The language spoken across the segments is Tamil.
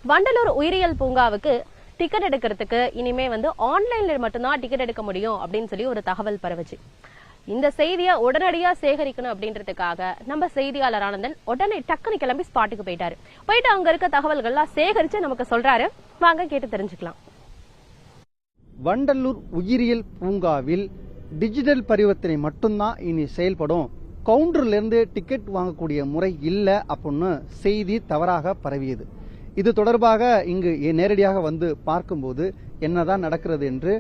வண்டலூர் உயிரியல் பூங்காவுக்கு டிக்கெட் எடுக்கிறதுக்கு இனிமே ஆன்லைன்ல மட்டும்தான் டிக்கெட் எடுக்க முடியும் அப்படின்னு சொல்லி ஒரு தகவல் பரவுச்சு. இந்த செய்தியை உடனடியா சேகரிக்கணும் அப்படின்றதுக்காக நம்ம செய்தியாளர் ஆனந்தன் உடனே டக்குனு கிளம்பி ஸ்பாட்டுக்கு போயிட்டு அங்க இருக்க தகவல்கள்லாம் சேகரிச்சு நமக்கு சொல்றாரு. வாங்க கேட்டு தெரிஞ்சுக்கலாம். வண்டலூர் உயிரியல் பூங்காவில் டிஜிட்டல் பரிவர்த்தனை மட்டும்தான் இனி செயல்படும், கவுண்டர்ல இருந்து டிக்கெட் வாங்கக்கூடிய முறை இல்லை அப்படின்னு செய்தி தவறாக பரவியது. இது தொடர்பாக இங்கு நேரடியாக வந்து பார்க்கும்போது என்னதான் நடக்கிறது என்று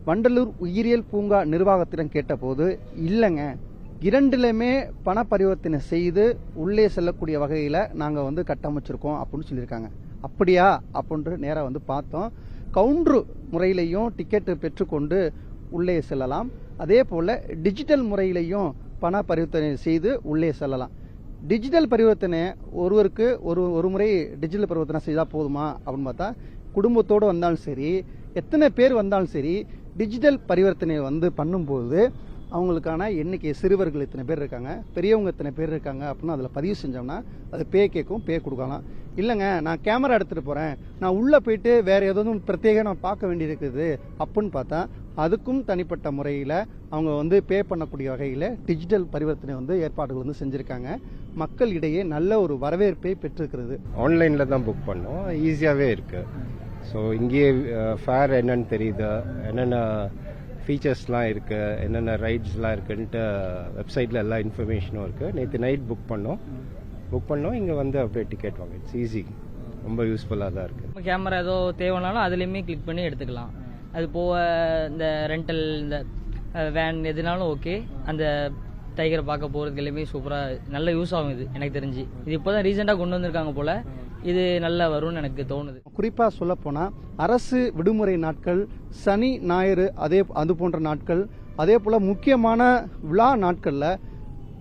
வண்டலூர் உயிரியல் பூங்கா நிர்வாகத்திடம் கேட்டபோது, இல்லைங்க, இரண்டிலுமே பண பரிவர்த்தனை செய்து உள்ளே செல்லக்கூடிய வகையில் நாங்கள் கட்டமைச்சிருக்கோம் அப்படின்னு சொல்லியிருக்காங்க. அப்படியா அப்படின்ட்டு நேராக பார்த்தோம். கவுண்டர் முறையிலையும் டிக்கெட்டு பெற்றுக்கொண்டு உள்ளே செல்லலாம், அதே போல் டிஜிட்டல் முறையிலையும் பண பரிவர்த்தனை செய்து உள்ளே செல்லலாம். டிஜிட்டல் பரிவர்த்தனை ஒருவருக்கு ஒரு முறை டிஜிட்டல் பரிவர்த்தனை செய்தால் போதுமா அப்படின்னு பார்த்தா, குடும்பத்தோடு வந்தாலும் சரி, எத்தனை பேர் வந்தாலும் சரி, டிஜிட்டல் பரிவர்த்தனை பண்ணும்போது அவங்களுக்கான எண்ணிக்கை, சிறுவர்கள் இத்தனை பேர் இருக்காங்க, பெரியவங்க இத்தனை பேர் இருக்காங்க அப்படின்னு அதில் பதிவு செஞ்சோம்னா அது பே கேட்கும், பே கொடுக்கலாம். இல்லைங்க, நான் கேமரா எடுத்துகிட்டு போகிறேன், நான் உள்ளே போயிட்டு வேறு எதுவும் பிரத்யேக நான் பார்க்க வேண்டியிருக்குது அப்படின்னு பார்த்தா அதுக்கும் தனிப்பட்ட முறையில் அவங்க பே பண்ணக்கூடிய வகையில் டிஜிட்டல் பரிவர்த்தனை ஏற்பாடுகள் செஞ்சுருக்காங்க. மக்கள் இடையே நல்ல ஒரு வரவேற்பை பெற்றிருக்கிறது. ஆன்லைனில் தான் புக் பண்ணோம், ஈஸியாகவே இருக்குது. ஸோ இங்கேயே ஃபேர் என்னன்னு தெரியுது, என்னென்ன ஃபீச்சர்ஸ்லாம் இருக்குது, என்னென்ன ரைட்ஸ்லாம் இருக்குன்ட்டு வெப்சைட்டில் எல்லா இன்ஃபர்மேஷனும் இருக்குது. நேற்று நைட் புக் பண்ணோம், இங்கே அப்படியே டிக்கெட் வாங்க. இட்ஸ் ஈஸி, ரொம்ப யூஸ்ஃபுல்லாக தான் இருக்குது. கேமரா ஏதோ தேவைனாலும் அதுலேயுமே கிளிக் பண்ணி எடுத்துக்கலாம். அது போக இந்த ரெண்டல், இந்த வேன் எதுனாலும் ஓகே. அந்த டைகரை பார்க்க போகிறதுக்கு எல்லாமே சூப்பராக நல்ல யூஸ் ஆகும். இது எனக்கு தெரிஞ்சு இது இப்போ தான் ரீசெண்டாக கொண்டு வந்திருக்காங்க போல். இது நல்லா வரும்னு எனக்கு தோணுது. குறிப்பாக சொல்ல போனால் அரசு விடுமுறை நாட்கள், சனி ஞாயிறு அது போன்ற நாட்கள், அதே போல் முக்கியமான விழா நாட்களில்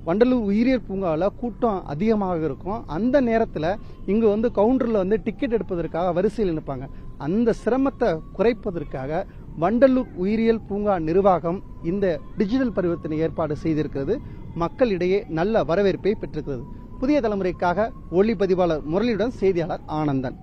வண்டலூர் உயிரியல் பூங்காவில் கூட்டம் அதிகமாக இருக்கும். அந்த நேரத்தில் இங்கு கவுண்டரில் டிக்கெட் எடுப்பதற்காக வரிசையில் நிற்பாங்க. அந்த சிரமத்தை குறைப்பதற்காக வண்டலூர் உயிரியல் பூங்கா நிர்வாகம் இந்த டிஜிட்டல் பரிவர்த்தனை ஏற்பாடு செய்திருக்கிறது. மக்களிடையே நல்ல வரவேற்பை பெற்றிருக்கிறது. புதிய தலைமுறைக்காக ஒளிப்பதிவாளர் முரளியுடன் செய்தியாளர் ஆனந்தன்.